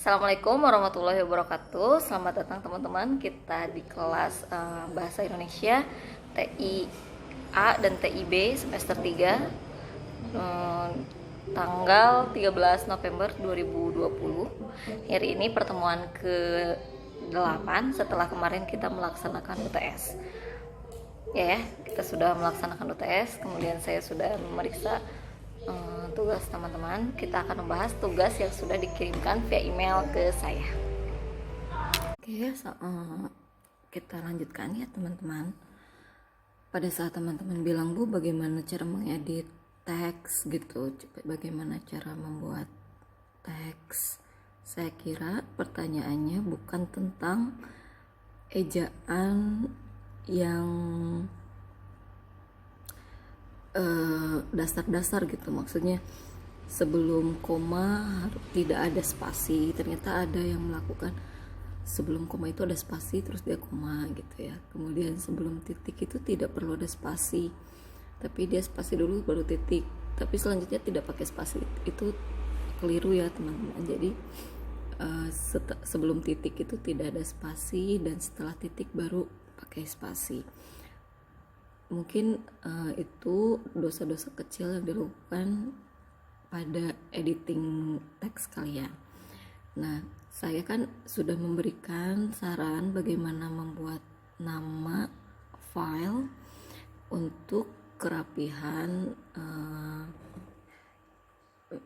Assalamualaikum warahmatullahi wabarakatuh. Selamat datang teman-teman. Kita di kelas Bahasa Indonesia TIA dan TIB semester 3, tanggal 13 November 2020. Hari ini pertemuan ke-8 setelah kemarin kita melaksanakan UTS. Ya, kita sudah melaksanakan UTS, kemudian saya sudah memeriksa tugas teman-teman. Kita akan membahas tugas yang sudah dikirimkan via email ke saya. Oke, kita lanjutkan ya teman-teman. Pada saat teman-teman bilang, Bu, bagaimana cara mengedit teks gitu, bagaimana cara membuat teks, saya kira pertanyaannya bukan tentang ejaan yang dasar-dasar gitu, maksudnya sebelum koma tidak ada spasi. Ternyata ada yang melakukan sebelum koma itu ada spasi terus dia koma gitu ya, kemudian sebelum titik itu tidak perlu ada spasi tapi dia spasi dulu baru titik, tapi selanjutnya tidak pakai spasi. Itu keliru ya teman-teman. Jadi sebelum titik itu tidak ada spasi dan setelah titik baru pakai spasi. Mungkin itu dosa-dosa kecil yang dilakukan pada editing teks kalian. Nah, saya kan sudah memberikan saran bagaimana membuat nama file untuk kerapihan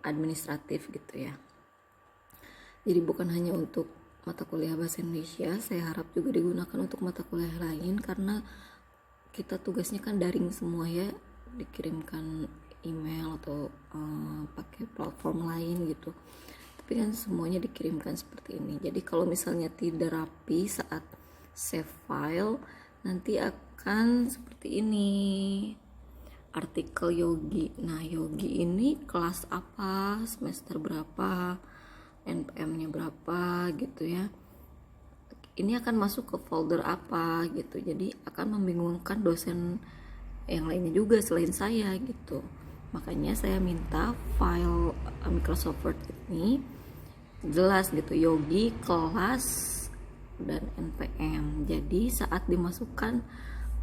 administratif gitu ya. Jadi bukan hanya untuk mata kuliah bahasa Indonesia, saya harap juga digunakan untuk mata kuliah lain, karena kita tugasnya kan daring semua ya, dikirimkan email atau pakai platform lain gitu, tapi kan semuanya dikirimkan seperti ini. Jadi kalau misalnya tidak rapi saat save file, nanti akan seperti ini, artikel Yogi. Nah, Yogi ini kelas apa, semester berapa, NPM-nya berapa gitu ya, ini akan masuk ke folder apa gitu. Jadi akan membingungkan dosen yang lainnya juga selain saya gitu. Makanya saya minta file Microsoft Word ini jelas gitu, Yogi, kelas, dan NPM. Jadi saat dimasukkan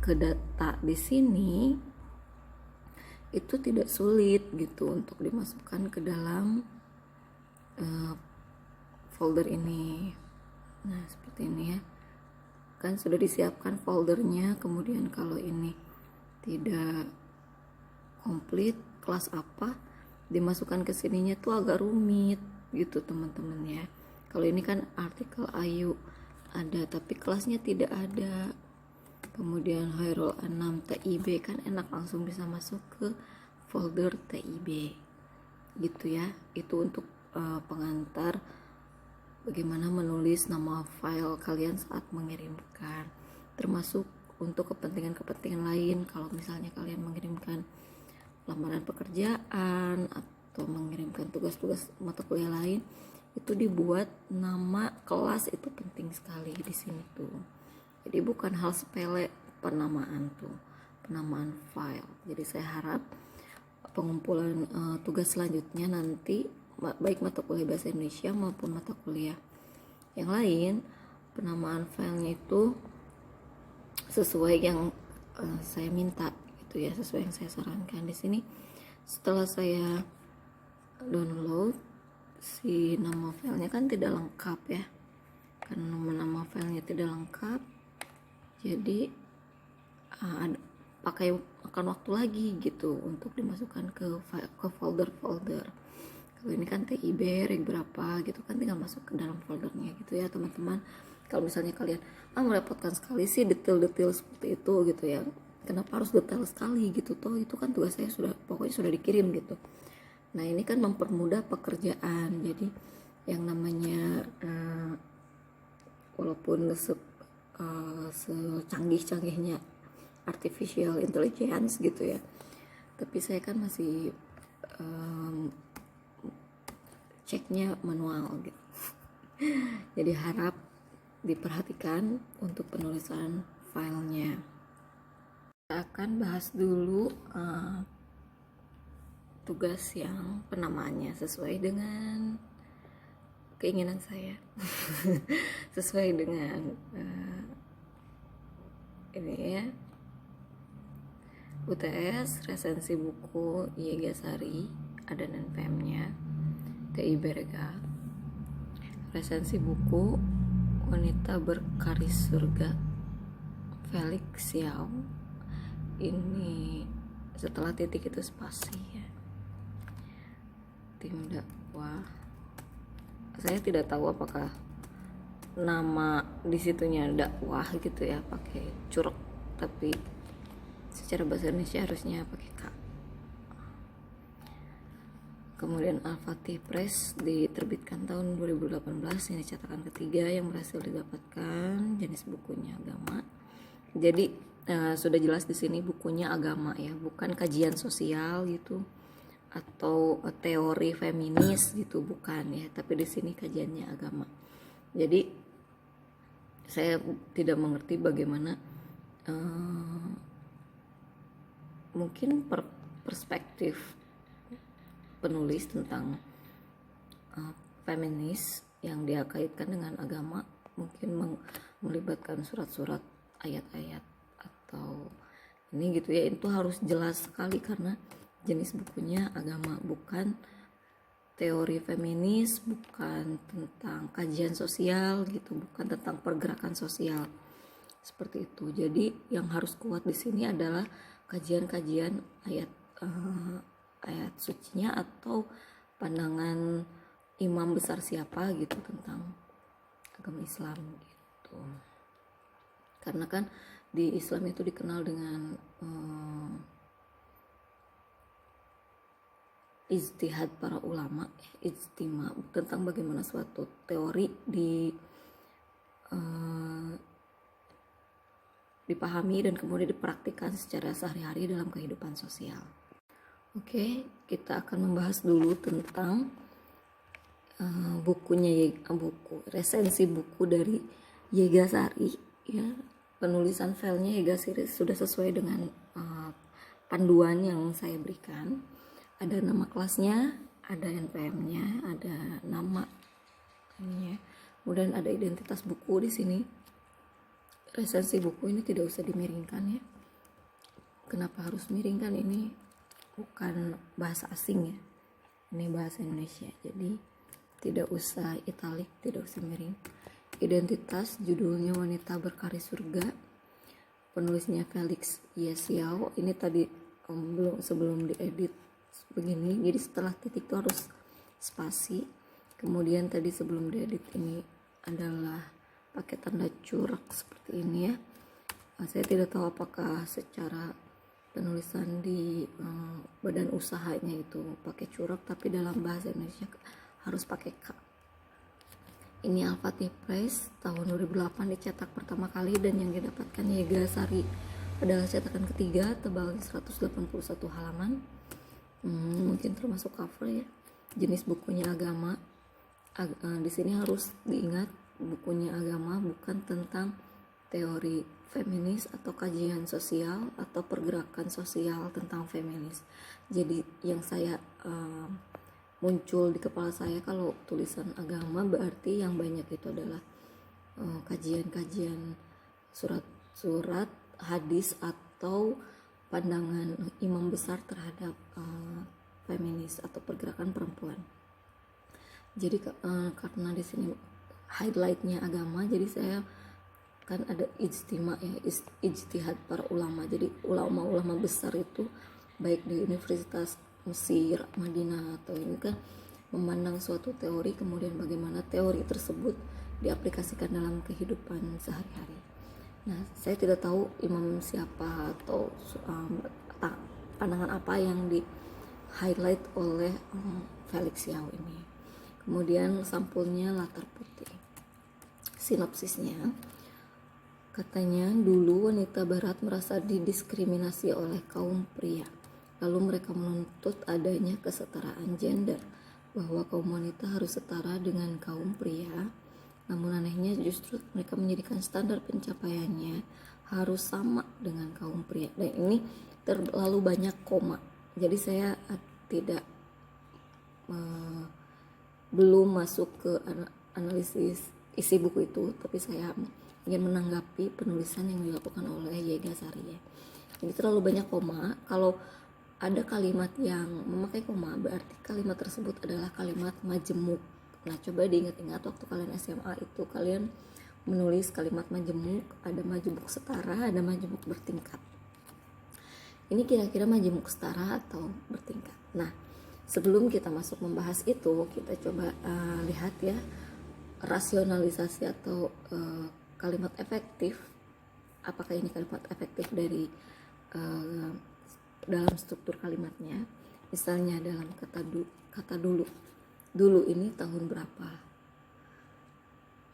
ke data di sini itu tidak sulit gitu untuk dimasukkan ke dalam folder ini. Nah, seperti ini ya, kan sudah disiapkan foldernya. Kemudian kalau ini tidak komplit, kelas apa, dimasukkan ke sininya tuh agak rumit gitu teman-teman ya. Kalau ini kan artikel Ayu ada tapi kelasnya tidak ada. Kemudian Hairul Anam TIB, kan enak langsung bisa masuk ke folder TIB gitu ya. Itu untuk pengantar bagaimana menulis nama file kalian saat mengirimkan, termasuk untuk kepentingan-kepentingan lain. Kalau misalnya kalian mengirimkan lamaran pekerjaan atau mengirimkan tugas-tugas mata kuliah lain, itu dibuat nama kelas, itu penting sekali di sini tuh. Jadi bukan hal sepele penamaan file. Jadi saya harap pengumpulan tugas selanjutnya nanti, baik mata kuliah bahasa Indonesia maupun mata kuliah yang lain, penamaan filenya itu sesuai yang saya minta gitu ya, sesuai yang saya sarankan di sini. Setelah saya download, si nama filenya kan tidak lengkap ya, karena nama filenya tidak lengkap, jadi akan waktu lagi gitu untuk dimasukkan ke folder-folder. Kalau ini kan TIB reg berapa gitu kan, tinggal masuk ke dalam foldernya gitu ya teman-teman. Kalau misalnya kalian merepotkan sekali sih detail-detail seperti itu gitu ya, kenapa harus detail sekali gitu, toh itu kan tugas saya pokoknya sudah dikirim gitu. Nah, ini kan mempermudah pekerjaan. Jadi yang namanya walaupun secanggih-canggihnya artificial intelligence gitu ya, tapi saya kan masih ceknya manual gitu. Jadi harap diperhatikan untuk penulisan filenya. Kita akan bahas dulu tugas yang penamaannya sesuai dengan keinginan saya. Sesuai dengan ini ya, UTS resensi buku Yegasari, ada NPM-nya, TI Berga, resensi buku Wanita Berkaris Surga Felix Xiao. Ini setelah titik itu spasi ya. Tim dakwah, saya tidak tahu apakah nama disitunya dakwah gitu ya pakai curug, tapi secara bahasa Indonesia harusnya pakai K. Kemudian Al-Fatih Press diterbitkan tahun 2018, ini cetakan ketiga yang berhasil didapatkan, jenis bukunya agama. Jadi sudah jelas di sini bukunya agama ya, bukan kajian sosial gitu atau teori feminis gitu, bukan ya, tapi di sini kajiannya agama. Jadi saya tidak mengerti bagaimana mungkin perspektif penulis tentang feminis yang dia kaitkan dengan agama, mungkin melibatkan surat-surat, ayat-ayat atau ini gitu ya. Itu harus jelas sekali karena jenis bukunya agama, bukan teori feminis, bukan tentang kajian sosial gitu, bukan tentang pergerakan sosial seperti itu. Jadi yang harus kuat di sini adalah kajian-kajian ayat ayat sucinya atau pandangan imam besar siapa gitu tentang agama Islam gitu. Karena kan di Islam itu dikenal dengan ijtihad para ulama, ijtima, tentang bagaimana suatu teori dipahami dan kemudian dipraktikkan secara sehari-hari dalam kehidupan sosial. Oke, kita akan membahas dulu tentang resensi buku dari Yegasari ya. Penulisan filenya Yegasari sudah sesuai dengan panduan yang saya berikan. Ada nama kelasnya, ada NPM-nya, ada nama ininya. Kemudian ada identitas buku di sini. Resensi buku ini tidak usah dimiringkan ya. Kenapa harus miringkan? Ini bukan bahasa asing ya. Ini bahasa Indonesia. Jadi tidak usah italik, tidak usah miring. Identitas, judulnya Wanita Berkaris Surga. Penulisnya Felix Xiao. Ini tadi sebelum diedit begini, jadi setelah titik itu harus spasi. Kemudian tadi sebelum diedit ini adalah pakai tanda curug seperti ini ya. Saya tidak tahu apakah secara penulisan di badan usahanya itu pakai curug, tapi dalam bahasa Indonesia harus pakai K. Ini Al-Fatih Press tahun 2008 dicetak pertama kali, dan yang didapatkan Yegasari adalah cetakan ketiga, tebalnya 181 halaman. Mungkin termasuk cover ya. Jenis bukunya agama. Di sini harus diingat bukunya agama, bukan tentang teori feminis atau kajian sosial atau pergerakan sosial tentang feminis. Jadi yang saya muncul di kepala saya kalau tulisan agama berarti yang banyak itu adalah kajian-kajian surat-surat, hadis atau pandangan imam besar terhadap feminis atau pergerakan perempuan. Jadi karena di sini highlightnya agama, jadi saya kan ada ijtima ya, ijtihad para ulama. Jadi ulama-ulama besar itu baik di Universitas Mesir, Madinah atau ini kan memandang suatu teori, kemudian bagaimana teori tersebut diaplikasikan dalam kehidupan sehari-hari. Nah, saya tidak tahu imam siapa atau pandangan apa yang di highlight oleh Felix Xiao ini. Kemudian sampulnya latar putih. Sinopsisnya, katanya dulu wanita barat merasa didiskriminasi oleh kaum pria. Lalu mereka menuntut adanya kesetaraan gender, bahwa kaum wanita harus setara dengan kaum pria. Namun anehnya justru mereka menjadikan standar pencapaiannya harus sama dengan kaum pria. Dan ini terlalu banyak koma. Jadi saya tidak belum masuk ke analisis isi buku itu, tapi saya ingin menanggapi penulisan yang dilakukan oleh Yega Sarie. Ini terlalu banyak koma. Kalau ada kalimat yang memakai koma, berarti kalimat tersebut adalah kalimat majemuk. Nah, coba diingat-ingat waktu kalian SMA itu kalian menulis kalimat majemuk, ada majemuk setara, ada majemuk bertingkat. Ini kira-kira majemuk setara atau bertingkat. Nah, sebelum kita masuk membahas itu, kita coba lihat ya rasionalisasi atau kalimat efektif. Apakah ini kalimat efektif dari dalam struktur kalimatnya? Misalnya dalam kata dulu. Dulu ini tahun berapa?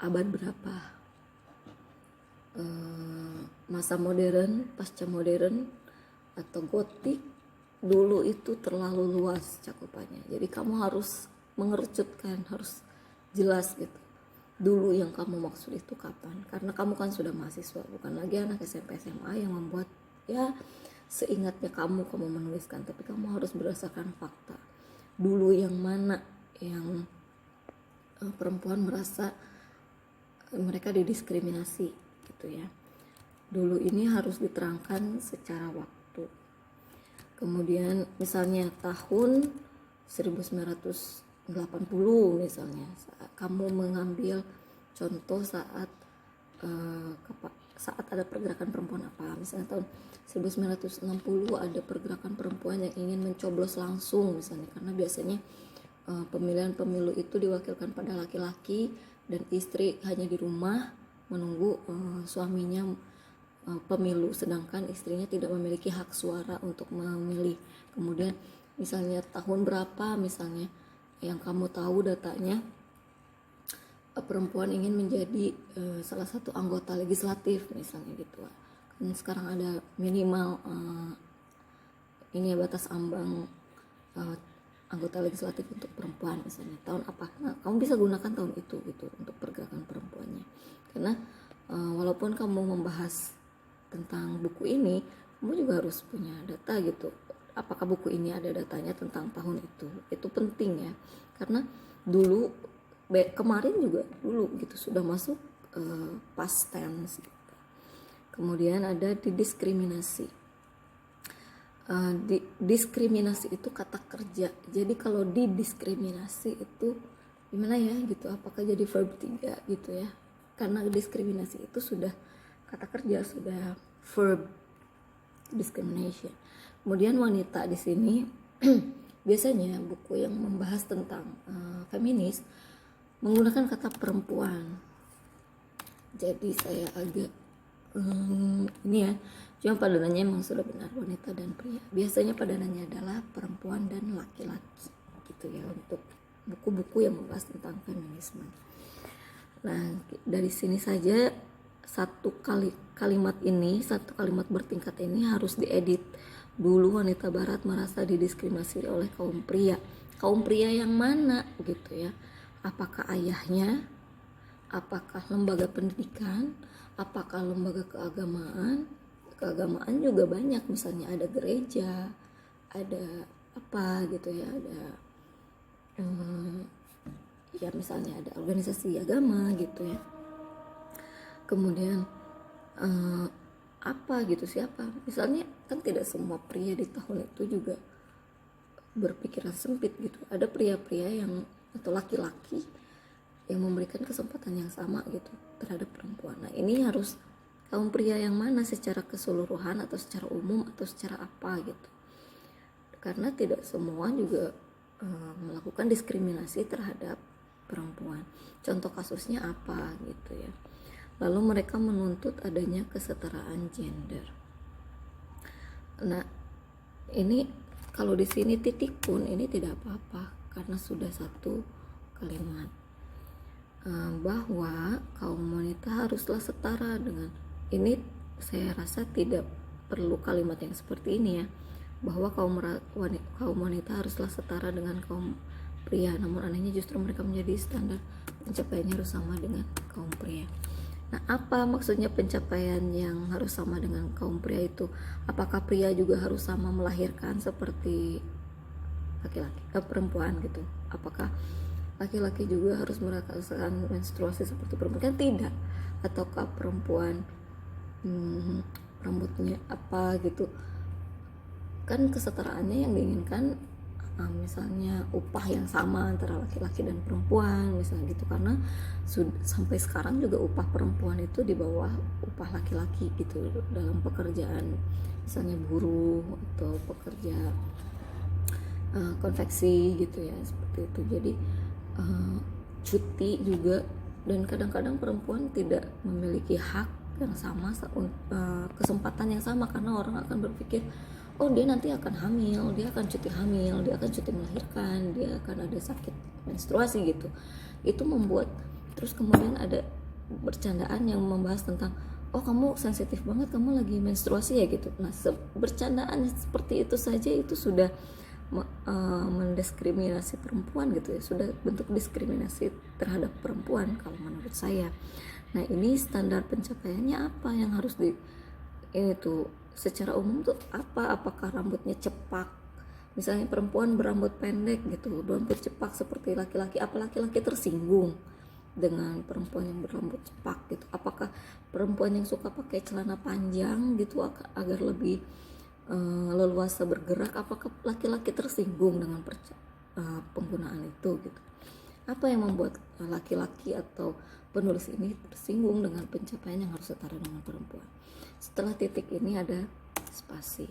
Abad berapa? Masa modern, pasca modern, atau gotik. Dulu itu terlalu luas cakupannya. Jadi kamu harus mengerucutkan, harus jelas gitu. Dulu yang kamu maksud itu kapan? Karena kamu kan sudah mahasiswa, bukan lagi anak SMP SMA yang membuat ya seingatnya kamu menuliskan, tapi kamu harus berdasarkan fakta. Dulu yang mana yang perempuan merasa mereka didiskriminasi gitu ya. Dulu ini harus diterangkan secara waktu. Kemudian misalnya tahun 1980 misalnya, kamu mengambil contoh saat ada pergerakan perempuan apa, misalnya tahun 1960 ada pergerakan perempuan yang ingin mencoblos langsung misalnya, karena biasanya pemilihan pemilu itu diwakilkan pada laki-laki dan istri hanya di rumah menunggu suaminya pemilu, sedangkan istrinya tidak memiliki hak suara untuk memilih. Kemudian misalnya tahun berapa misalnya yang kamu tahu datanya, perempuan ingin menjadi salah satu anggota legislatif misalnya gitu. Kan sekarang ada minimal ini ya batas ambang anggota legislatif untuk perempuan misalnya tahun apa. Nah, kamu bisa gunakan tahun itu gitu untuk pergerakan perempuannya. Karena walaupun kamu membahas tentang buku ini, kamu juga harus punya data gitu. Apakah buku ini ada datanya tentang tahun itu? Itu penting ya. Karena dulu kemarin juga dulu gitu sudah masuk past tense gitu. Kemudian ada didiskriminasi. Diskriminasi itu kata kerja. Jadi kalau didiskriminasi itu gimana ya gitu, apakah jadi verb 3 gitu ya, karena diskriminasi itu sudah kata kerja, sudah verb discrimination. Kemudian wanita di sini biasanya buku yang membahas tentang feminis menggunakan kata perempuan. Jadi saya agak ini ya, cuma padanannya memang sudah benar wanita dan pria. Biasanya padanannya adalah perempuan dan laki-laki gitu ya untuk buku-buku yang membahas tentang feminisme. Nah, dari sini saja satu kalimat bertingkat ini harus diedit. Dulu wanita barat merasa didiskriminasi oleh kaum pria. Kaum pria yang mana gitu ya? Apakah ayahnya? Apakah lembaga pendidikan? Apakah lembaga keagamaan? Keagamaan juga banyak, misalnya ada gereja, ada apa gitu ya, ada ya misalnya ada organisasi agama gitu ya. Kemudian apa gitu, siapa misalnya, kan tidak semua pria di tahun itu juga berpikiran sempit gitu. Ada pria-pria yang atau laki-laki yang memberikan kesempatan yang sama gitu terhadap perempuan. Nah, ini harus kaum pria yang mana, secara keseluruhan atau secara umum atau secara apa gitu. Karena tidak semua juga melakukan diskriminasi terhadap perempuan. Contoh kasusnya apa gitu ya. Lalu mereka menuntut adanya kesetaraan gender. Nah, ini kalau di sini titik pun ini tidak apa-apa karena sudah satu kalimat bahwa kaum wanita haruslah setara dengan ini. Saya rasa tidak perlu kalimat yang seperti ini ya, bahwa kaum wanita haruslah setara dengan kaum pria. Namun anehnya justru mereka menjadi standar pencapaiannya harus sama dengan kaum pria. Nah, apa maksudnya pencapaian yang harus sama dengan kaum pria itu? Apakah pria juga harus sama melahirkan seperti laki-laki perempuan gitu? Apakah laki-laki juga harus merasakan menstruasi seperti perempuan? Kan tidak. Ataukah perempuan rambutnya apa gitu, kan kesetaraannya yang diinginkan misalnya upah yang sama antara laki-laki dan perempuan misalnya gitu, karena sampai sekarang juga upah perempuan itu di bawah upah laki-laki gitu dalam pekerjaan misalnya buruh atau pekerja konveksi gitu ya, seperti itu. Jadi cuti juga, dan kadang-kadang perempuan tidak memiliki hak yang sama, kesempatan yang sama, karena orang akan berpikir oh dia nanti akan hamil, dia akan cuti hamil, dia akan cuti melahirkan, dia akan ada sakit menstruasi gitu. Itu membuat, terus kemudian ada bercandaan yang membahas tentang oh kamu sensitif banget, kamu lagi menstruasi ya gitu. Nah bercandaan seperti itu saja itu sudah mendiskriminasi perempuan gitu ya, sudah bentuk diskriminasi terhadap perempuan kalau menurut saya. Nah ini standar pencapaiannya apa yang harus ini tuh secara umum tuh apa? Apakah rambutnya cepak, misalnya perempuan berambut pendek gitu, rambut cepak seperti laki-laki, apa laki-laki tersinggung dengan perempuan yang berambut cepak gitu? Apakah perempuan yang suka pakai celana panjang gitu agar lebih leluasa bergerak, apakah laki-laki tersinggung dengan penggunaan itu gitu? Apa yang membuat laki-laki atau penulis ini tersinggung dengan pencapaian yang harus setara dengan perempuan? Setelah titik ini ada spasi.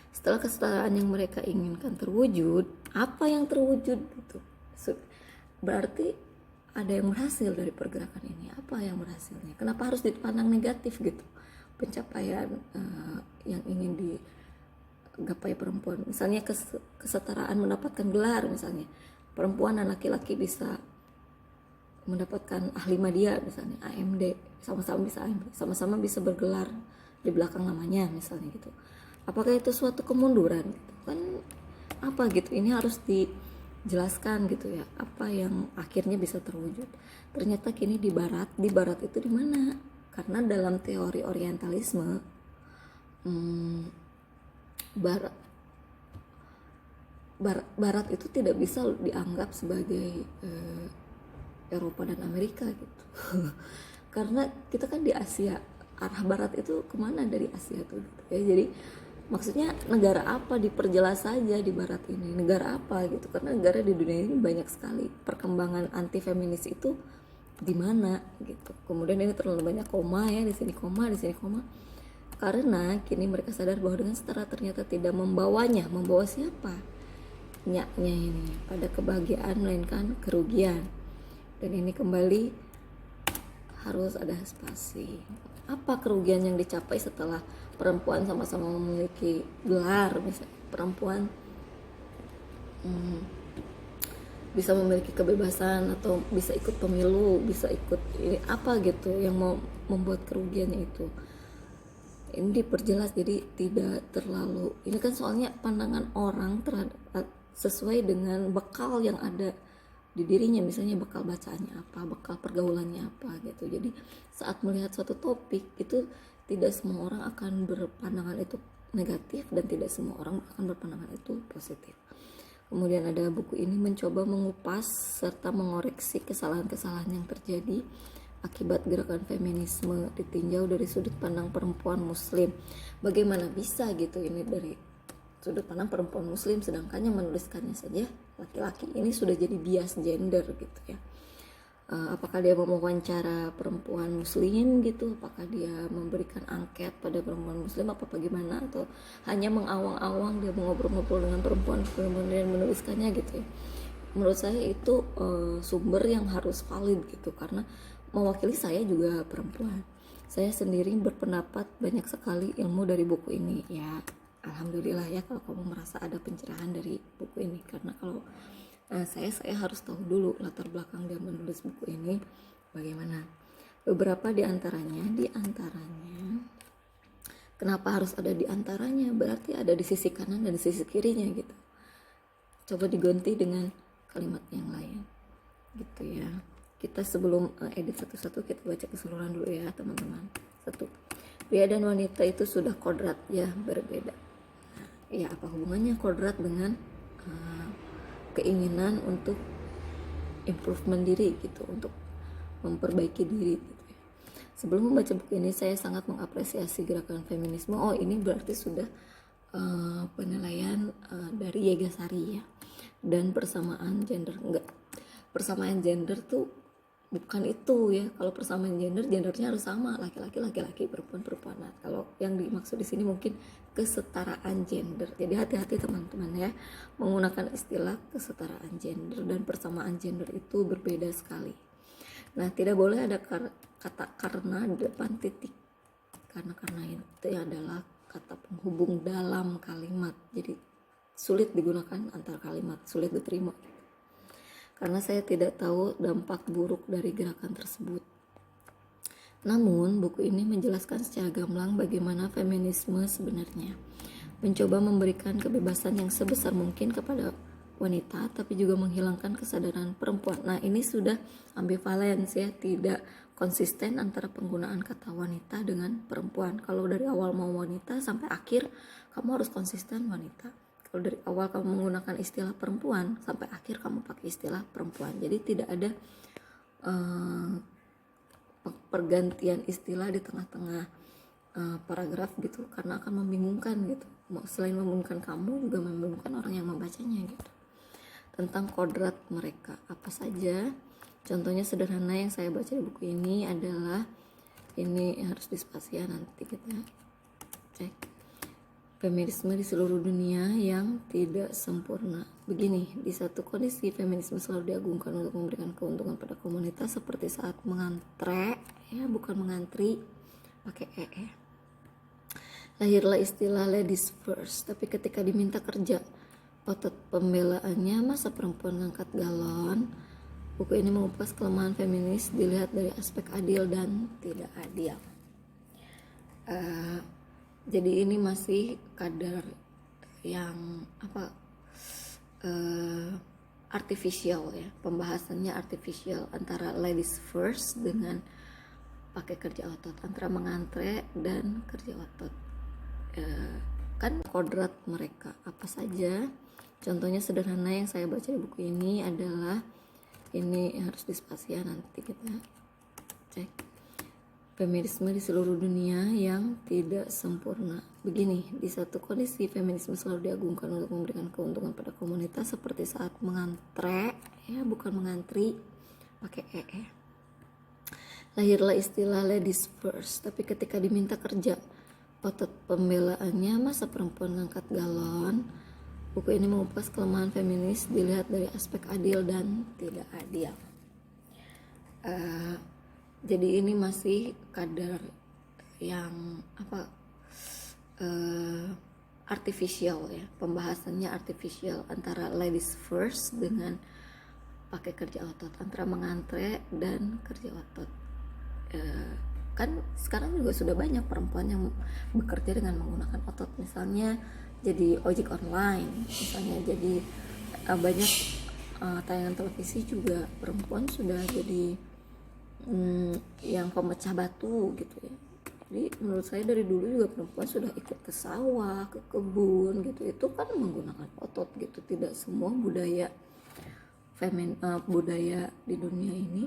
Setelah kesetaraan yang mereka inginkan terwujud, apa yang terwujud gitu? Berarti ada yang berhasil dari pergerakan ini. Apa yang berhasilnya? Kenapa harus dipandang negatif gitu? Pencapaian yang ingin digapai perempuan, misalnya kesetaraan mendapatkan gelar, misalnya perempuan dan laki-laki bisa mendapatkan ahli media misalnya AMD, sama-sama bisa AMD, sama-sama bisa bergelar di belakang namanya misalnya gitu. Apakah itu suatu kemunduran gitu kan? Apa gitu, ini harus dijelaskan gitu ya, apa yang akhirnya bisa terwujud. Ternyata kini di barat itu di mana? Karena dalam teori orientalisme barat itu tidak bisa dianggap sebagai Eropa dan Amerika gitu. Karena kita kan di Asia, arah barat itu kemana dari Asia tuh gitu ya. Jadi maksudnya negara apa, diperjelas saja di barat ini negara apa gitu, karena negara di dunia ini banyak sekali. Perkembangan anti feminis itu di mana gitu. Kemudian ini terlalu banyak koma ya, di sini koma, di sini koma. Karena kini mereka sadar bahwa dengan setara ternyata tidak membawa siapa? Nyaknya ini pada kebahagiaan melainkan kerugian. Dan ini kembali harus ada spasi. Apa kerugian yang dicapai setelah perempuan sama-sama memiliki gelar? Misalnya perempuan bisa memiliki kebebasan atau bisa ikut pemilu, bisa ikut ini apa gitu, yang mau membuat kerugiannya itu. Ini diperjelas, jadi tidak terlalu, ini kan soalnya pandangan orang terhadap sesuai dengan bekal yang ada di dirinya, misalnya bekal bacaannya apa, bekal pergaulannya apa gitu. Jadi saat melihat suatu topik itu tidak semua orang akan berpandangan itu negatif dan tidak semua orang akan berpandangan itu positif. Kemudian ada buku ini mencoba mengupas serta mengoreksi kesalahan-kesalahan yang terjadi akibat gerakan feminisme ditinjau dari sudut pandang perempuan muslim. Bagaimana bisa gitu ini dari sudut pandang perempuan muslim, sedangkan yang menuliskannya saja laki-laki. Ini sudah jadi bias gender gitu ya. Apakah dia mewawancara perempuan muslim gitu, apakah dia memberikan angket pada perempuan muslim apa bagaimana, atau hanya mengawang-awang dia mengobrol-ngobrol dengan perempuan kemudian menuliskannya gitu ya. Menurut saya itu sumber yang harus valid gitu, karena mewakili saya juga perempuan. Saya sendiri berpendapat banyak sekali ilmu dari buku ini ya. Alhamdulillah ya kalau kamu merasa ada pencerahan dari buku ini, karena kalau saya harus tahu dulu latar belakang dia menulis buku ini bagaimana. Beberapa di antaranya kenapa harus ada di antaranya, berarti ada di sisi kanan dan di sisi kirinya gitu. Coba diganti dengan kalimat yang lain gitu ya. Kita sebelum edit satu-satu kita baca keseluruhan dulu ya teman-teman. 1. Pria dan wanita itu sudah kodrat ya berbeda. Ya apa hubungannya kodrat dengan keinginan untuk improvement diri gitu, untuk memperbaiki diri gitu ya. Sebelum membaca buku ini saya sangat mengapresiasi gerakan feminisme. Oh, ini berarti sudah penilaian dari Yegasari ya. Dan persamaan gender, enggak, persamaan gender tuh bukan itu ya. Kalau persamaan gendernya harus sama, laki-laki, perempuan. Nah, kalau yang dimaksud di sini mungkin kesetaraan gender. Jadi hati-hati teman-teman ya, menggunakan istilah kesetaraan gender dan persamaan gender itu berbeda sekali. Nah, tidak boleh ada kata karena di depan titik. Karena itu adalah kata penghubung dalam kalimat. Jadi sulit digunakan antar kalimat, sulit diterima. Karena saya tidak tahu dampak buruk dari gerakan tersebut. Namun, buku ini menjelaskan secara gamblang bagaimana feminisme sebenarnya. Mencoba memberikan kebebasan yang sebesar mungkin kepada wanita, tapi juga menghilangkan kesadaran perempuan. Nah, ini sudah ambivalen ya, tidak konsisten antara penggunaan kata wanita dengan perempuan. Kalau dari awal mau wanita sampai akhir, kamu harus konsisten wanita. Kalau dari awal kamu menggunakan istilah perempuan, sampai akhir kamu pakai istilah perempuan. Jadi tidak ada pergantian istilah di tengah-tengah paragraf gitu, karena akan membingungkan gitu. Selain membingungkan kamu, juga membingungkan orang yang membacanya gitu. Tentang kodrat mereka apa saja, contohnya sederhana yang saya baca di buku ini adalah, ini harus dispasi ya, nanti kita cek. Feminisme di seluruh dunia yang tidak sempurna. Begini, di satu kondisi feminisme selalu diagungkan untuk memberikan keuntungan pada komunitas, seperti saat mengantre ya, bukan mengantri, pakai ya. Lahirlah istilah ladies first, tapi ketika diminta kerja, otot pembelaannya masa perempuan ngangkat galon. Buku ini mengupas kelemahan feminis dilihat dari aspek adil dan tidak adil. Jadi ini masih kadar yang artificial ya, pembahasannya artificial antara ladies first dengan pakai kerja otot, antara mengantre dan kerja otot. Kan kodrat mereka apa saja, contohnya sederhana yang saya baca di buku ini adalah, ini harus dispasi ya, nanti kita cek. Feminisme di seluruh dunia yang tidak sempurna. Begini, di satu kondisi feminisme selalu diagungkan untuk memberikan keuntungan pada komunitas, seperti saat mengantre ya, bukan mengantri, pakai ya. Lahirlah istilah ladies first, tapi ketika diminta kerja, otot pembelaannya masa perempuan ngangkat galon. Buku ini mengupas kelemahan feminis dilihat dari aspek adil dan tidak adil. Jadi ini masih kadar yang artificial ya, pembahasannya artificial antara ladies first dengan pakai kerja otot, antara mengantre dan kerja otot. Kan sekarang juga sudah banyak perempuan yang bekerja dengan menggunakan otot, misalnya jadi ojek online, misalnya jadi banyak tayangan televisi juga perempuan sudah jadi yang pemecah batu gitu ya. Jadi menurut saya dari dulu juga perempuan sudah ikut ke sawah, ke kebun gitu, itu kan menggunakan otot gitu. Tidak semua budaya budaya di dunia ini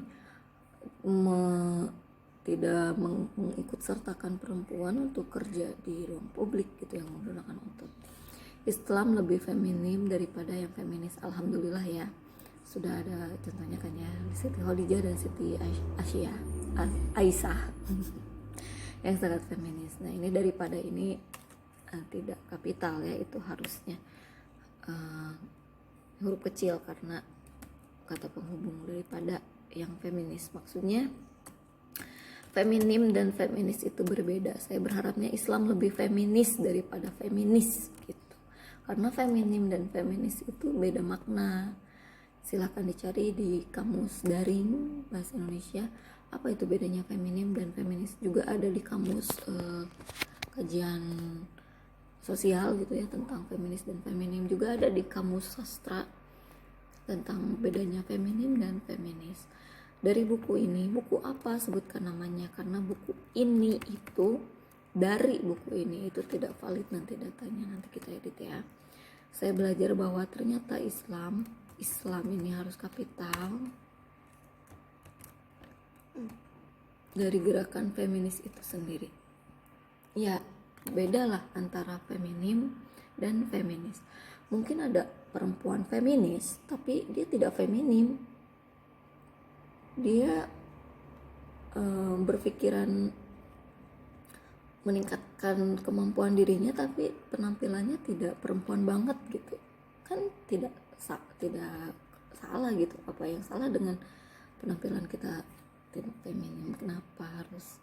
tidak mengikut sertakan perempuan untuk kerja di ruang publik gitu yang menggunakan otot. Islam lebih feminim daripada yang feminis, alhamdulillah ya. Sudah ada contohnya kan ya, Siti Khadijah dan Siti Aisyah yang sangat feminis. Nah, ini daripada ini tidak kapital ya, itu harusnya huruf kecil karena kata penghubung daripada yang feminis. Maksudnya feminim dan feminis itu berbeda. Saya berharapnya Islam lebih feminis daripada feminis gitu, karena feminim dan feminis itu beda makna. Silahkan dicari di kamus daring bahasa Indonesia apa itu bedanya feminim dan feminis. Juga ada di kamus kajian sosial gitu ya, tentang feminis dan feminim. Juga ada di kamus sastra tentang bedanya feminim dan feminis. Dari buku ini, buku apa sebutkan namanya, karena buku ini itu, dari buku ini itu tidak valid nanti datanya, nanti kita edit ya. Saya belajar bahwa ternyata Islam Islam ini harus kapital dari gerakan feminis itu sendiri. Ya, bedalah antara feminim dan feminis. Mungkin ada perempuan feminis tapi dia tidak feminim. Dia berpikiran meningkatkan kemampuan dirinya tapi penampilannya tidak perempuan banget gitu. Kan tidak salah gitu. Apa yang salah dengan penampilan kita tidak feminim? Kenapa harus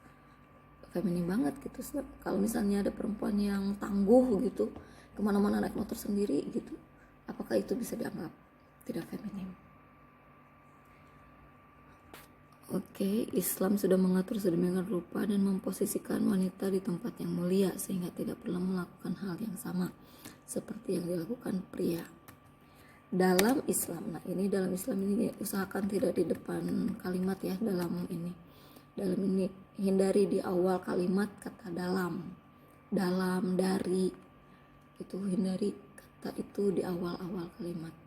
feminim banget gitu? Kalau misalnya ada perempuan yang tangguh gitu, kemana-mana naik motor sendiri gitu, apakah itu bisa dianggap tidak feminim? Oke, Islam sudah mengatur sedemikian rupa dan memposisikan wanita di tempat yang mulia sehingga tidak perlu melakukan hal yang sama seperti yang dilakukan pria. Dalam Islam, nah ini dalam Islam ini usahakan tidak di depan kalimat ya, dalam ini hindari di awal kalimat kata dalam, dari, itu hindari kata itu di awal kalimat.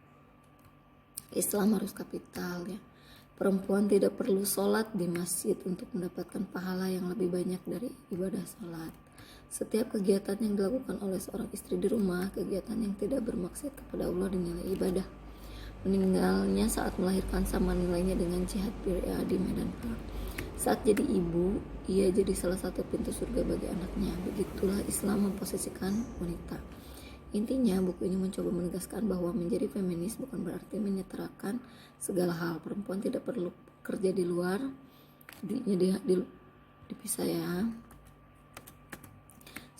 Islam harus kapital ya. Perempuan tidak perlu sholat di masjid untuk mendapatkan pahala yang lebih banyak dari ibadah sholat. Setiap kegiatan yang dilakukan oleh seorang istri di rumah, kegiatan yang tidak bermaksud kepada Allah dinilai ibadah. Meninggalnya saat melahirkan sama nilainya dengan jihad pria di medan perang. Saat jadi ibu, ia jadi salah satu pintu surga bagi anaknya. Begitulah Islam memposisikan wanita. Intinya, buku ini mencoba menegaskan bahwa menjadi feminis bukan berarti menyetarakan segala hal. Perempuan tidak perlu kerja di luar, dipisah ya,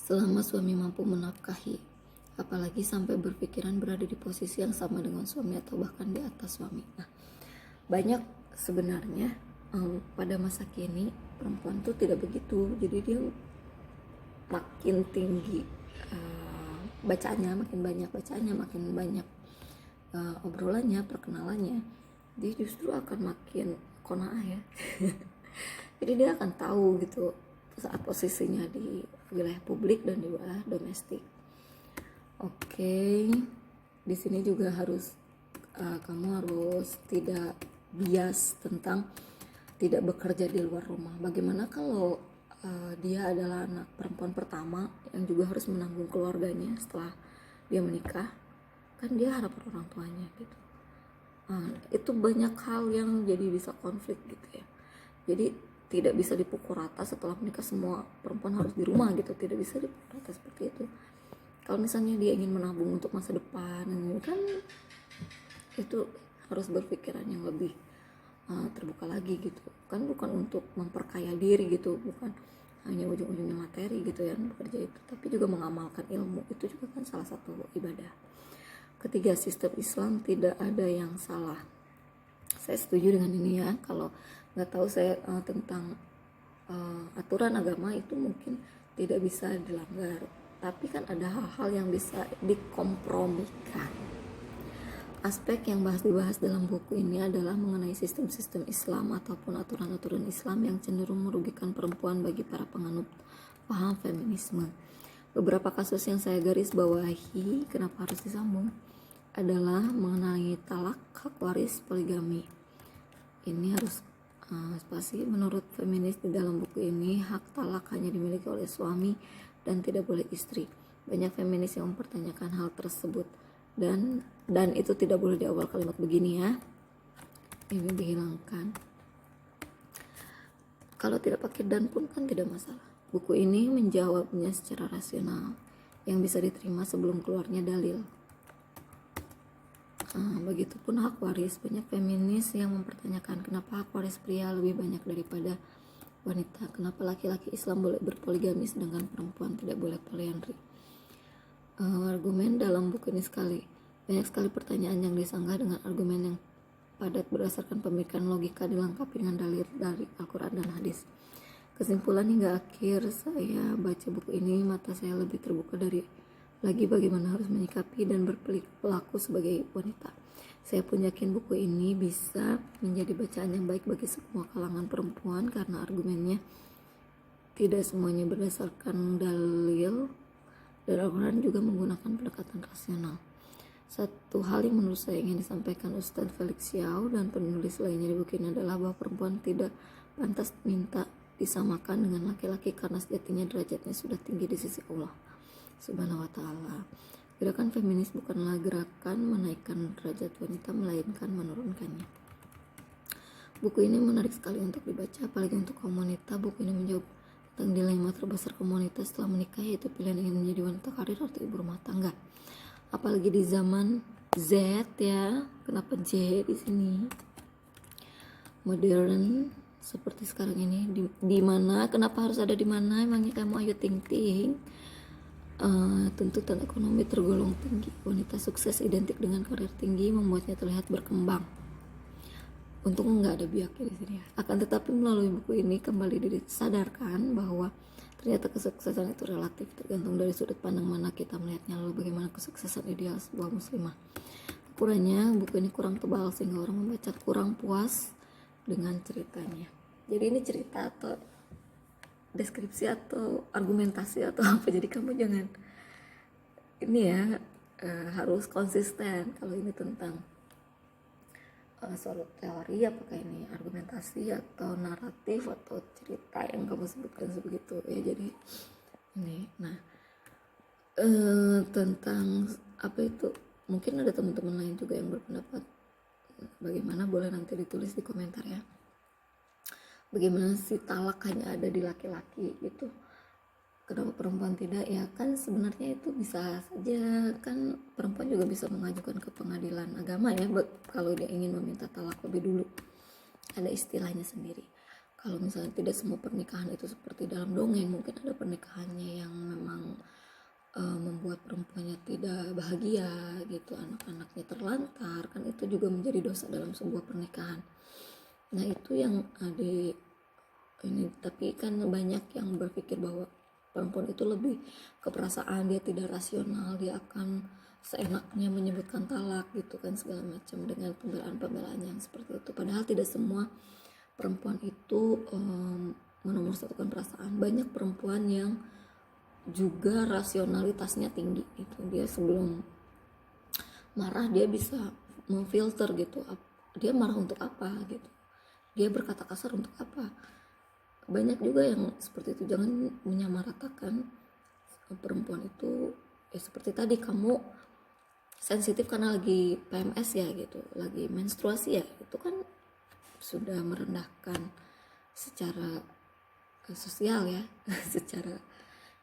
selama suami mampu menafkahi, apalagi sampai berpikiran berada di posisi yang sama dengan suami atau bahkan di atas suami. Nah, banyak sebenarnya pada masa kini perempuan tuh tidak begitu, jadi dia makin tinggi makin banyak obrolannya, perkenalannya, dia justru akan makin qanaah ya. Jadi dia akan tahu gitu saat posisinya di wilayah publik dan di wilayah domestik. Oke, di sini juga harus kamu harus tidak bias tentang tidak bekerja di luar rumah. Bagaimana kalau dia adalah anak perempuan pertama yang juga harus menanggung keluarganya setelah dia menikah, kan dia harapan orang tuanya gitu. Itu banyak hal yang jadi bisa konflik gitu ya. Jadi tidak bisa dipukul rata setelah menikah semua perempuan harus di rumah gitu, tidak bisa dipukul rata seperti itu. Kalau misalnya dia ingin menabung untuk masa depan, kan itu harus berpikiran yang lebih terbuka lagi gitu kan, bukan untuk memperkaya diri gitu, bukan hanya ujung-ujungnya materi gitu ya bekerja itu, tapi juga mengamalkan ilmu, itu juga kan salah satu ibadah. Ketiga, sistem Islam tidak ada yang salah. Saya setuju dengan ini ya. Kalau nggak tahu saya tentang aturan agama itu mungkin tidak bisa dilanggar, tapi kan ada hal-hal yang bisa dikompromikan. Aspek yang dibahas dalam buku ini adalah mengenai sistem-sistem Islam ataupun aturan-aturan Islam yang cenderung merugikan perempuan bagi para penganut paham feminisme. Beberapa kasus yang saya garis bawahi kenapa harus disambung adalah mengenai talak, hak waris, poligami. Ini harus spasi. Menurut feminis di dalam buku ini, hak talak hanya dimiliki oleh suami dan tidak boleh istri. Banyak feminis yang mempertanyakan hal tersebut. Dan itu tidak boleh di awal kalimat begini ya, ini dihilangkan. Kalau tidak pakai dan pun kan tidak masalah. Buku ini menjawabnya secara rasional yang bisa diterima sebelum keluarnya dalil. Begitupun hak waris. Banyak feminis yang mempertanyakan kenapa hak waris pria lebih banyak daripada wanita, kenapa laki-laki Islam boleh berpoligami sedangkan perempuan tidak boleh poliandri. Argumen dalam buku ini banyak sekali pertanyaan yang disanggah dengan argumen yang padat berdasarkan pemikiran logika dilengkapi dengan dalil dari Al-Quran dan hadis. Kesimpulan hingga akhir saya baca buku ini, mata saya lebih terbuka lagi bagaimana harus menyikapi dan berperilaku sebagai wanita. Saya pun yakin buku ini bisa menjadi bacaan yang baik bagi semua kalangan perempuan karena argumennya tidak semuanya berdasarkan dalil dan Al-Quran juga menggunakan pendekatan rasional. Satu hal yang menurut saya ingin disampaikan Ustadz Felix Xiao dan penulis lainnya di buku ini adalah bahwa perempuan tidak pantas minta disamakan dengan laki-laki karena sejatinya derajatnya sudah tinggi di sisi Allah Subhanahu wa Ta'ala. Gerakan feminis bukanlah gerakan menaikkan derajat wanita, melainkan menurunkannya. Buku ini menarik sekali untuk dibaca, apalagi untuk kaum wanita. Buku ini menjawab tentang dilema terbesar kaum wanita setelah menikah, yaitu pilihan ingin menjadi wanita karir atau ibu rumah tangga. Apalagi di zaman Z ya, kenapa J di sini? Modern seperti sekarang ini, di mana? Kenapa harus ada di mana? Emangnya kamu Ayu Ting Ting? Tuntutan ekonomi tergolong tinggi. Wanita sukses identik dengan karir tinggi, membuatnya terlihat berkembang. Untung nggak ada biaknya di sini ya. Akan tetapi melalui buku ini kembali disadarkan bahwa ternyata kesuksesan itu relatif, tergantung dari sudut pandang mana kita melihatnya. Lalu bagaimana kesuksesan ideal sebuah muslimah? Kekurangannya buku ini kurang tebal sehingga orang membaca kurang puas dengan ceritanya. Jadi ini cerita atau deskripsi atau argumentasi atau apa, jadi kamu jangan ini ya, harus konsisten kalau ini tentang suatu teori, apakah ini argumentasi atau naratif atau cerita yang kamu sebutkan sebegitu ya. Jadi ini tentang apa itu, mungkin ada teman-teman lain juga yang berpendapat bagaimana, boleh nanti ditulis di komentar ya. Bagaimana si talak hanya ada di laki-laki gitu, kenapa perempuan tidak? Ya kan sebenarnya itu bisa saja kan, perempuan juga bisa mengajukan ke pengadilan agama ya kalau dia ingin meminta talak lebih dulu. Ada istilahnya sendiri. Kalau misalnya tidak semua pernikahan itu seperti dalam dongeng, mungkin ada pernikahannya yang memang membuat perempuannya tidak bahagia gitu, anak-anaknya terlantar, kan itu juga menjadi dosa dalam sebuah pernikahan. Nah itu yang ada ini, tapi kan banyak yang berpikir bahwa perempuan itu lebih ke perasaan, dia tidak rasional, dia akan seenaknya menyebutkan talak gitu kan, segala macam dengan pembelaan-pembelaan yang seperti itu. Padahal tidak semua perempuan itu menomorsatukan perasaan. Banyak perempuan yang juga rasionalitasnya tinggi itu, dia sebelum marah dia bisa memfilter gitu, dia marah untuk apa gitu, dia berkata kasar untuk apa. Banyak juga yang seperti itu. Jangan menyamaratakan perempuan itu ya, seperti tadi kamu sensitif karena lagi PMS ya gitu, lagi menstruasi ya, itu kan sudah merendahkan secara sosial ya secara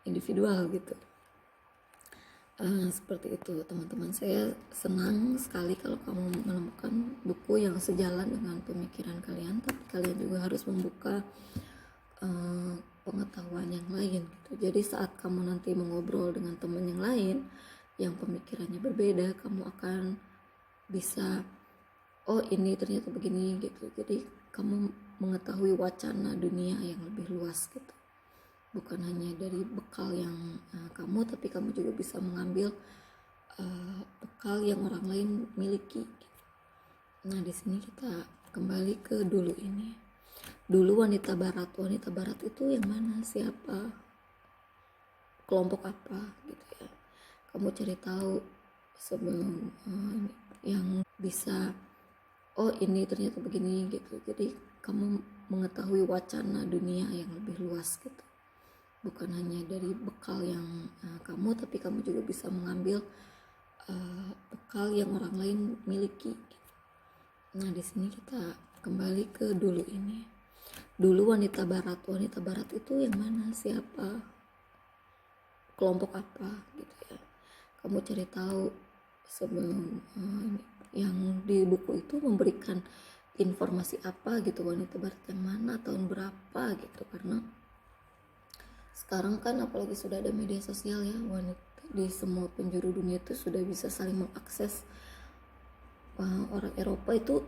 individual gitu. Seperti itu teman-teman. Saya senang sekali kalau kamu menemukan buku yang sejalan dengan pemikiran kalian, tapi kalian juga harus membuka pengetahuan yang lain gitu. Jadi saat kamu nanti mengobrol dengan teman yang lain yang pemikirannya berbeda, kamu akan bisa, oh ini ternyata begini gitu. Jadi kamu mengetahui wacana dunia yang lebih luas gitu, bukan hanya dari bekal yang kamu, tapi kamu juga bisa mengambil bekal yang orang lain miliki gitu. Nah di sini kita kembali ke dulu ini. Dulu wanita barat itu yang mana, siapa, kelompok apa gitu ya. Kamu cari tahu sebelum yang bisa, oh ini ternyata begini gitu. Jadi kamu mengetahui wacana dunia yang lebih luas gitu, bukan hanya dari bekal yang kamu, tapi kamu juga bisa mengambil bekal yang orang lain miliki gitu. Nah di sini kita kembali ke dulu ini. Dulu wanita barat itu yang mana, siapa, kelompok apa gitu ya. Kamu cari tahu sebelum yang di buku itu memberikan informasi apa gitu, wanita barat yang mana, tahun berapa gitu. Karena sekarang kan apalagi sudah ada media sosial ya, wanita di semua penjuru dunia itu sudah bisa saling mengakses. Orang Eropa itu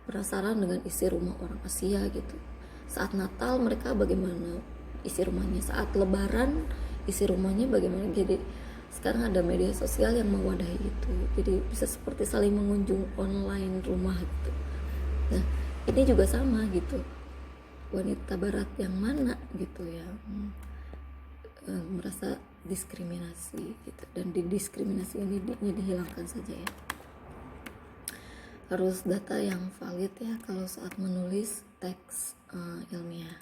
penasaran dengan isi rumah orang Asia gitu. Saat Natal mereka bagaimana isi rumahnya, saat Lebaran isi rumahnya bagaimana. Jadi sekarang ada media sosial yang mewadahi itu, jadi bisa seperti saling mengunjung online rumah gitu. Nah ini juga sama gitu, wanita barat yang mana gitu ya, merasa diskriminasi gitu, dan di diskriminasi ini dihilangkan saja ya. Harus data yang valid ya kalau saat menulis teks ilmiah.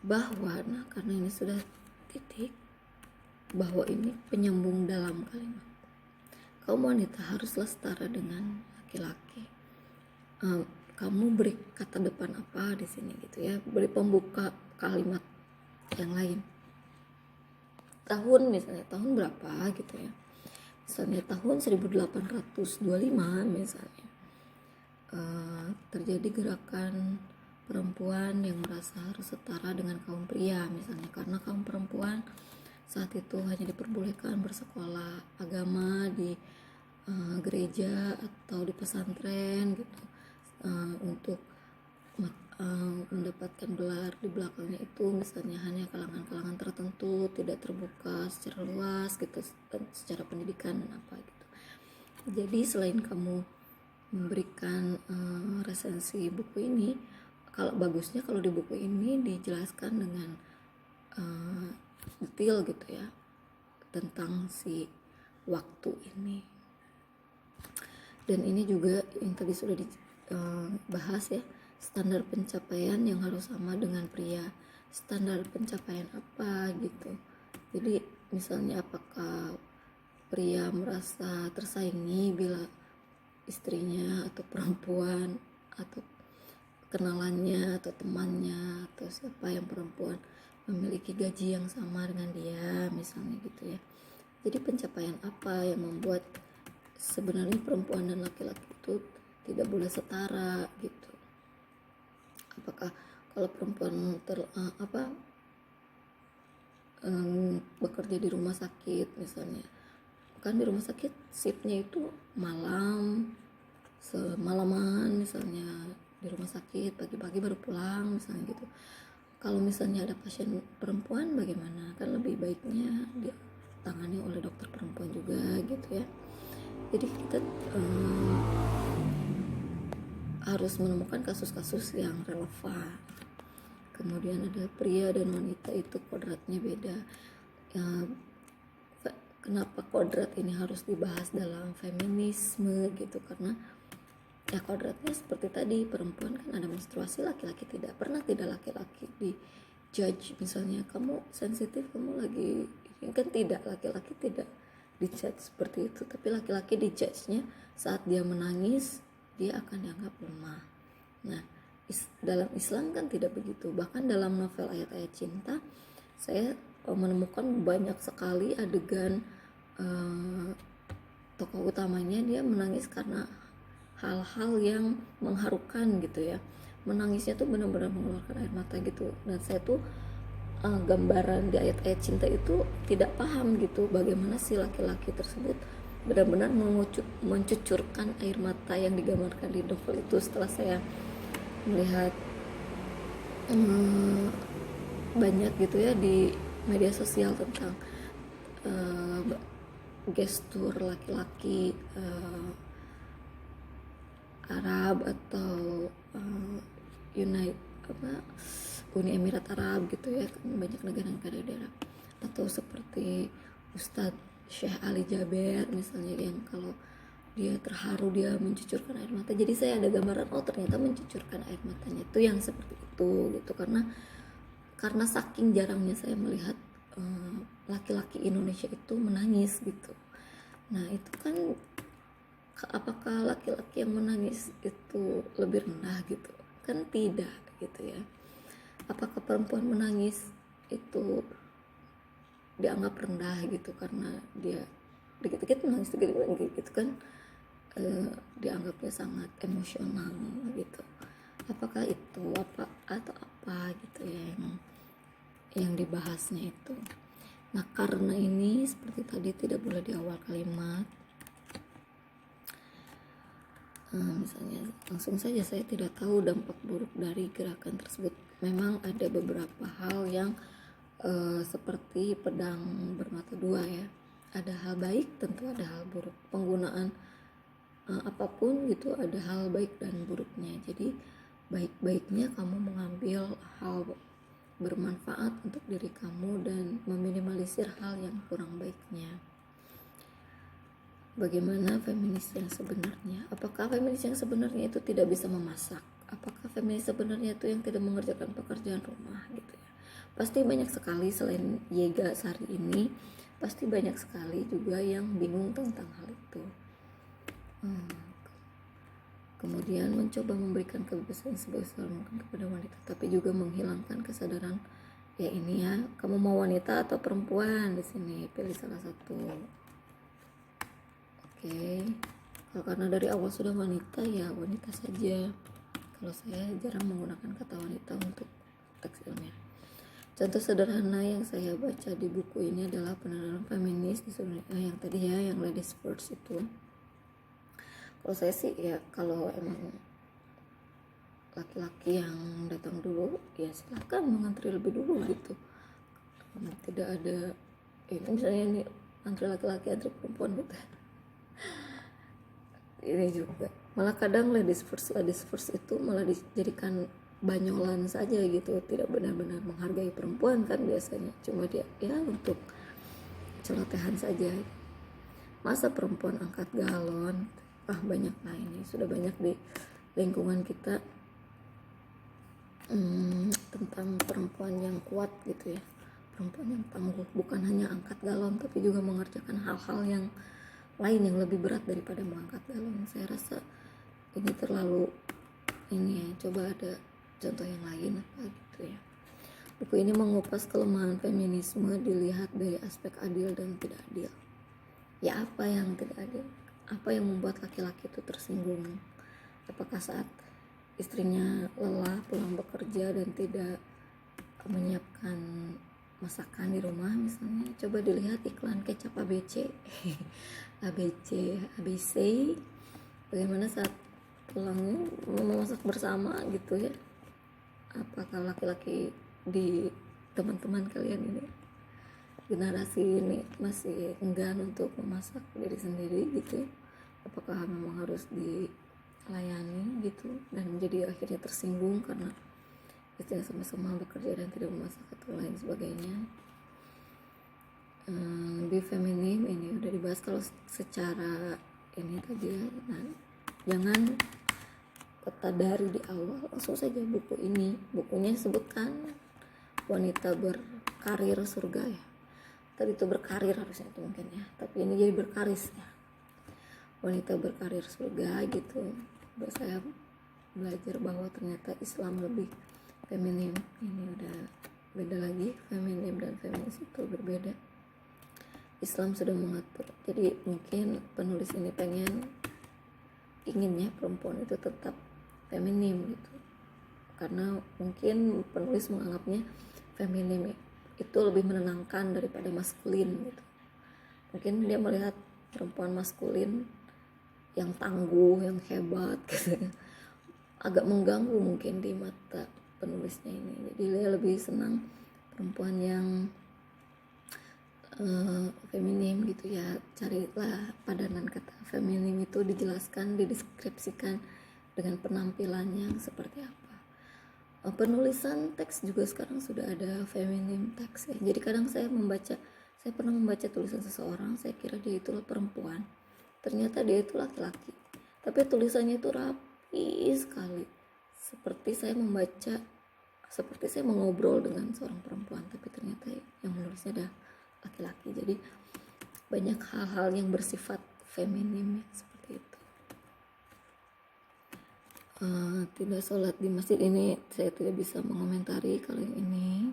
Bahwa, nah karena ini sudah titik, bahwa ini penyambung dalam kalimat. Kaum wanita haruslah setara dengan laki-laki. Kamu beri kata depan apa di sini gitu ya, beri pembuka kalimat yang lain. Tahun misalnya, tahun berapa gitu ya. Misalnya tahun 1825 misalnya. Terjadi gerakan perempuan yang merasa harus setara dengan kaum pria misalnya, karena kaum perempuan saat itu hanya diperbolehkan bersekolah agama di gereja atau di pesantren gitu, untuk mendapatkan gelar di belakangnya itu misalnya hanya kalangan-kalangan tertentu, tidak terbuka secara luas gitu, secara pendidikan dan apa gitu. Jadi selain kamu memberikan resensi buku ini, kalau bagusnya kalau di buku ini dijelaskan dengan detail gitu ya tentang si waktu ini. Dan ini juga yang tadi sudah dibahas ya, standar pencapaian yang harus sama dengan pria. Standar pencapaian apa gitu. Jadi misalnya apakah pria merasa tersaingi bila istrinya atau perempuan atau kenalannya atau temannya atau siapa yang perempuan memiliki gaji yang sama dengan dia misalnya gitu ya. Jadi pencapaian apa yang membuat sebenarnya perempuan dan laki-laki itu tidak boleh setara gitu. Apakah kalau perempuan bekerja di rumah sakit misalnya, kan di rumah sakit shiftnya itu malam, semalaman misalnya di rumah sakit, pagi-pagi baru pulang misalnya gitu. Kalau misalnya ada pasien perempuan bagaimana, kan lebih baiknya dia tangani oleh dokter perempuan juga gitu ya. Jadi kita harus menemukan kasus-kasus yang relevan. Kemudian ada pria dan wanita itu kodratnya beda ya. Kenapa kodrat ini harus dibahas dalam feminisme gitu, karena ya kodratnya seperti tadi, perempuan kan ada menstruasi, laki-laki tidak. Pernah tidak laki-laki di judge misalnya, kamu sensitif, kamu lagi ini, kan tidak, laki-laki tidak di judge seperti itu, tapi laki-laki di judge-nya saat dia menangis dia akan dianggap lemah. Nah dalam Islam kan tidak begitu. Bahkan dalam novel Ayat-Ayat Cinta saya menemukan banyak sekali adegan tokoh utamanya dia menangis karena hal-hal yang mengharukan gitu ya. Menangisnya tuh benar-benar mengeluarkan air mata gitu. Dan saya tuh gambaran di Ayat-Ayat Cinta itu tidak paham gitu bagaimana si laki-laki tersebut benar-benar mencucurkan air mata yang digambarkan di novel itu. Setelah saya melihat banyak gitu ya di media sosial tentang gestur laki-laki Arab atau Uni Emirat Arab gitu ya, kan banyak negara-negara di Arab, atau seperti Ustadz Syekh Ali Jaber misalnya, yang kalau dia terharu dia mencucurkan air mata. Jadi saya ada gambaran, oh ternyata mencucurkan air matanya itu yang seperti itu gitu, karena saking jarangnya saya melihat laki-laki Indonesia itu menangis gitu. Nah itu kan, apakah laki-laki yang menangis itu lebih rendah gitu? Kan tidak gitu ya. Apakah perempuan menangis itu dianggap rendah gitu karena dia dikit-dikit menangis, dikit-dikit gitu kan, dianggapnya sangat emosional gitu. Apakah itu atau apa gitu ya yang dibahasnya itu. Nah karena ini seperti tadi tidak boleh di awal kalimat. Misalnya langsung saja, saya tidak tahu dampak buruk dari gerakan tersebut. Memang ada beberapa hal yang seperti pedang bermata dua ya. Ada hal baik, tentu ada hal buruk. Penggunaan apapun gitu ada hal baik dan buruknya. Jadi baik-baiknya kamu mengambil hal bermanfaat untuk diri kamu dan meminimalisir hal yang kurang baiknya. Bagaimana feminis yang sebenarnya? Apakah feminis yang sebenarnya itu tidak bisa memasak? Apakah feminis sebenarnya itu yang tidak mengerjakan pekerjaan rumah gitu ya? Pasti banyak sekali, selain Yega Sari ini, pasti banyak sekali juga yang bingung tentang hal itu. Kemudian mencoba memberikan kebebasan sebesar mungkin kepada wanita, tapi juga menghilangkan kesadaran ya ini ya, kamu mau wanita atau perempuan di sini, pilih salah satu. Oke. Kalau karena dari awal sudah wanita ya wanita saja. Kalau saya jarang menggunakan kata wanita untuk teks ilmiah. Contoh sederhana yang saya baca di buku ini adalah penelitian feminis di yang tadi ya, yang ladies first itu. Kalau saya sih ya, kalau emang laki-laki yang datang dulu ya silakan mengantri lebih dulu gitu. Tidak ada ini misalnya ini antri laki-laki antri perempuan gitu. Ini juga malah kadang ladies first itu malah dijadikan banyolan saja gitu, tidak benar-benar menghargai perempuan kan biasanya, cuma dia ya untuk celotehan saja. Masa perempuan angkat galon, banyak. Nah ini sudah banyak di lingkungan kita tentang perempuan yang kuat gitu ya, perempuan yang tangguh, bukan hanya angkat galon tapi juga mengerjakan hal-hal yang lain yang lebih berat daripada mengangkat galon. Saya rasa ini terlalu ini ya, coba ada contoh yang lain apa gitu ya. Buku ini mengupas kelemahan feminisme dilihat dari aspek adil dan tidak adil. Ya apa yang tidak adil? Apa yang membuat laki-laki itu tersinggung? Apakah saat istrinya lelah pulang bekerja dan tidak menyiapkan masakan di rumah misalnya? Coba dilihat iklan kecap ABC ABC, bagaimana saat pulangnya memasak bersama gitu ya. Apakah laki-laki di teman-teman kalian ini, generasi ini, masih enggan untuk memasak diri sendiri gitu? Apakah memang harus dilayani gitu dan menjadi akhirnya tersinggung karena istrinya sama-sama bekerja dan tidak memasak atau lain sebagainya? Be feminim ini udah dibahas kalau secara ini tadi ya. Nah, jangan dari di awal, langsung saja buku ini, bukunya sebutkan wanita berkarir surga ya. Tadi itu berkarir harusnya itu mungkin ya, tapi ini jadi berkaris ya, wanita berkarir surga gitu. Saya belajar bahwa ternyata Islam lebih feminim. Ini udah beda lagi, feminim dan feminis itu berbeda. Islam sudah mengatur, jadi mungkin penulis ini inginnya perempuan itu tetap feminim gitu, karena mungkin penulis menganggapnya feminim itu lebih menenangkan daripada maskulin gitu. Mungkin dia melihat perempuan maskulin yang tangguh, yang hebat gitu, agak mengganggu mungkin di mata penulisnya ini. Jadi dia lebih senang perempuan yang feminim gitu ya. Carilah padanan kata feminim itu, dijelaskan, dideskripsikan dengan penampilan yang seperti apa. Penulisan teks juga sekarang sudah ada feminim teks ya. Jadi kadang saya pernah membaca tulisan seseorang, saya kira dia itulah perempuan, ternyata dia itu laki-laki, tapi tulisannya itu rapi sekali, seperti saya mengobrol dengan seorang perempuan, tapi ternyata yang menulisnya adalah laki-laki. Jadi banyak hal-hal yang bersifat feminim seperti itu. Tidak sholat di masjid ini saya tidak bisa mengomentari. Kalau yang ini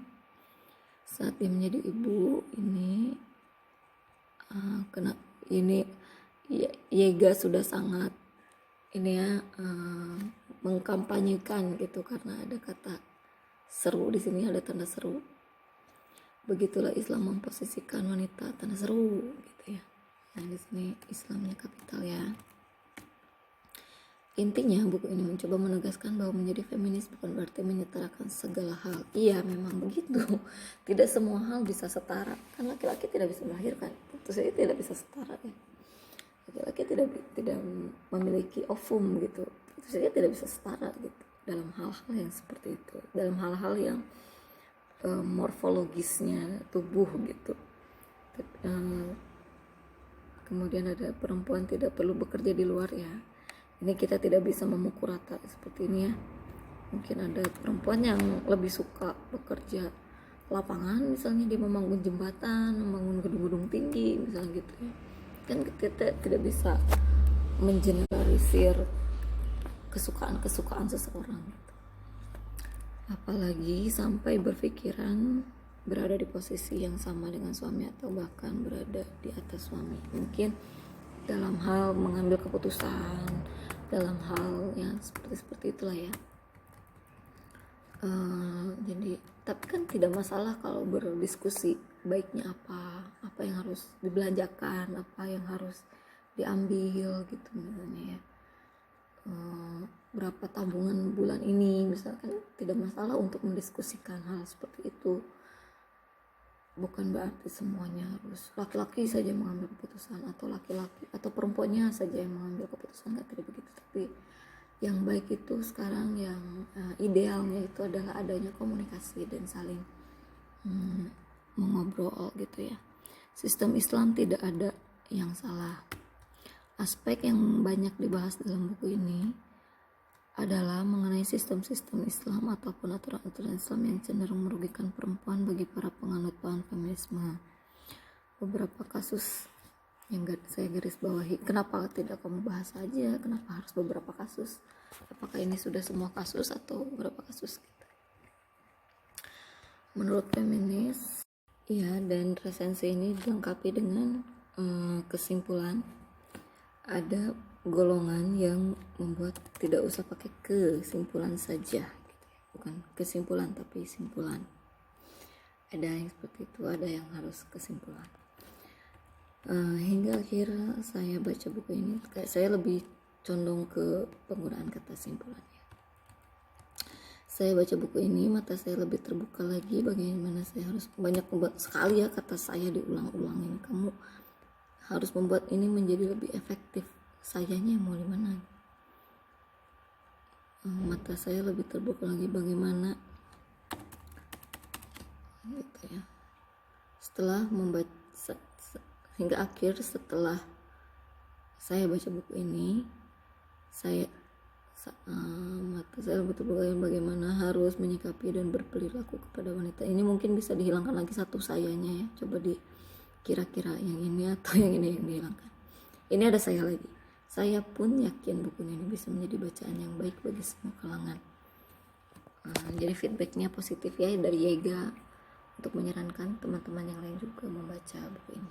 saat dia menjadi ibu ini kena ini Yega sudah sangat ini ya, mengkampanyekan gitu, karena ada kata seru di sini, ada tanda seru. Begitulah Islam memposisikan wanita, tanda seru gitu ya. Nah di sini Islamnya kapital ya. Intinya buku ini mencoba menegaskan bahwa menjadi feminis bukan berarti menyetarakan segala hal. Iya memang begitu. Tidak semua hal bisa setara. Kan laki-laki tidak bisa melahirkan. Tentu saja tidak bisa setara ya. Laki-laki tidak memiliki ovum gitu. Tentu saja tidak bisa setara gitu. Dalam hal-hal yang seperti itu. Dalam hal-hal yang morfologisnya tubuh gitu. Kemudian ada perempuan tidak perlu bekerja di luar ya. Ini kita tidak bisa memukul rata seperti ini ya. Mungkin ada perempuan yang lebih suka bekerja lapangan, misalnya dia membangun jembatan, membangun gedung-gedung tinggi misalnya gitu ya. Kan kita tidak bisa mengeneralisir kesukaan seseorang gitu. Apalagi sampai berpikiran berada di posisi yang sama dengan suami atau bahkan berada di atas suami. Mungkin dalam hal mengambil keputusan, dalam hal yang seperti itulah ya. Jadi tapi kan tidak masalah kalau berdiskusi baiknya apa yang harus dibelanjakan, apa yang harus diambil gitu misalnya ya. Berapa tabungan bulan ini misalkan, tidak masalah untuk mendiskusikan hal seperti itu. Bukan berarti semuanya harus laki-laki saja mengambil keputusan atau laki-laki atau perempuannya saja yang mengambil keputusan, tidak begitu. Tapi yang baik itu sekarang yang idealnya itu adalah adanya komunikasi dan saling mengobrol gitu ya. Sistem Islam tidak ada yang salah. Aspek yang banyak dibahas dalam buku ini adalah mengenai sistem-sistem Islam ataupun aturan-aturan Islam yang cenderung merugikan perempuan bagi para penganut paham feminisme. Beberapa kasus yang saya garis bawahi. Kenapa tidak kamu bahas saja? Kenapa harus beberapa kasus? Apakah ini sudah semua kasus atau beberapa kasus? Menurut feminis, ya, dan resensi ini dilengkapi dengan kesimpulan. Ada golongan yang membuat tidak usah pakai kesimpulan saja, bukan kesimpulan tapi simpulan. Ada yang seperti itu, ada yang harus kesimpulan. Hingga akhir saya baca buku ini, saya lebih condong ke penggunaan kata simpulannya. Saya baca buku ini, mata saya lebih terbuka lagi bagaimana saya harus banyak membuat sekali ya kata saya diulang-ulangin. Kamu harus membuat ini menjadi lebih efektif. Sayanya mau di mana? Mata saya lebih terbuka lagi bagaimana gitu ya. Setelah membaca hingga akhir, setelah saya baca buku ini, mata saya lebih terbuka bagaimana harus menyikapi dan berperilaku kepada wanita. Ini mungkin bisa dihilangkan lagi satu sayanya ya. Coba kira-kira yang ini atau yang ini yang dihilangkan. Ini ada saya lagi. Saya pun yakin buku ini bisa menjadi bacaan yang baik bagi semua kalangan. Jadi feedbacknya positif ya dari Yega untuk menyarankan teman-teman yang lain juga membaca buku ini.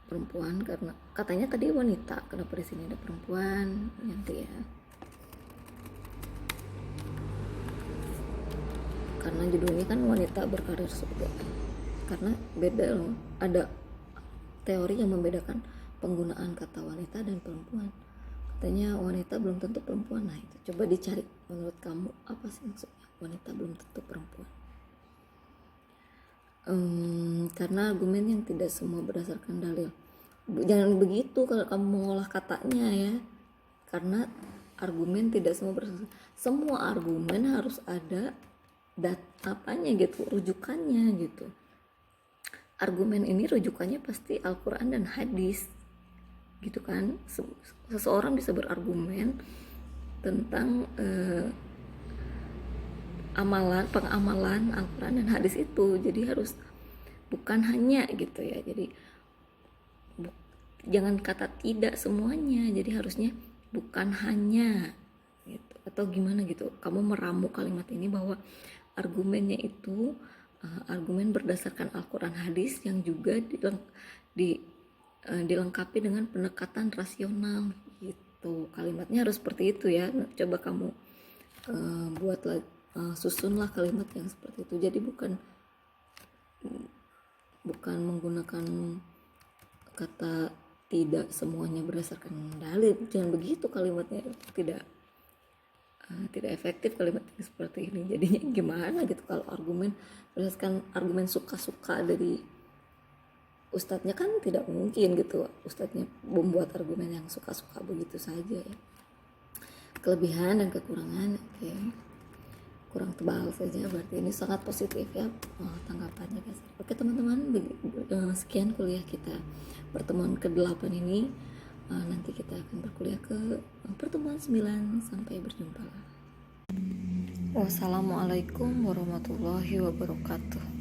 Perempuan karena katanya tadi wanita, kenapa di sini ada perempuan nanti ya? Karena judulnya kan wanita berkarir surga. Karena beda loh, ada teori yang membedakan penggunaan kata wanita dan perempuan. Katanya wanita belum tentu perempuan. Nah itu coba dicari, menurut kamu apa sih maksudnya wanita belum tentu perempuan? Karena argumen yang tidak semua berdasarkan dalil. Jangan begitu kalau kamu mengolah katanya ya, karena argumen tidak semua berdasarkan. Semua argumen harus ada apanya gitu, rujukannya gitu. Argumen ini rujukannya pasti Al-Quran dan hadis gitu kan. Seseorang bisa berargumen tentang pengamalan Al-Quran dan hadis itu. Jadi harus bukan hanya gitu ya. Jadi jangan kata tidak semuanya. Jadi harusnya bukan hanya gitu. Atau gimana gitu. Kamu meramu kalimat ini bahwa argumennya itu argumen berdasarkan Al-Quran hadis yang juga dilengkapi dengan pendekatan rasional gitu. Kalimatnya harus seperti itu ya. Coba kamu susunlah kalimat yang seperti itu. Jadi bukan menggunakan kata tidak semuanya berdasarkan dalil. Jangan begitu kalimatnya, tidak efektif kalimat seperti ini. Jadinya gimana gitu kalau argumen berdasarkan argumen suka-suka dari ustadznya, kan tidak mungkin gitu ustadznya membuat argumen yang suka-suka begitu saja ya. Kelebihan dan kekurangan, oke. kurang tebal saja, berarti ini sangat positif ya tanggapannya guys. Oke teman-teman, sekian kuliah kita pertemuan ke-8 ini. Nanti kita akan berkuliah ke pertemuan 9. Sampai berjumpa. Wassalamualaikum warahmatullahi wabarakatuh.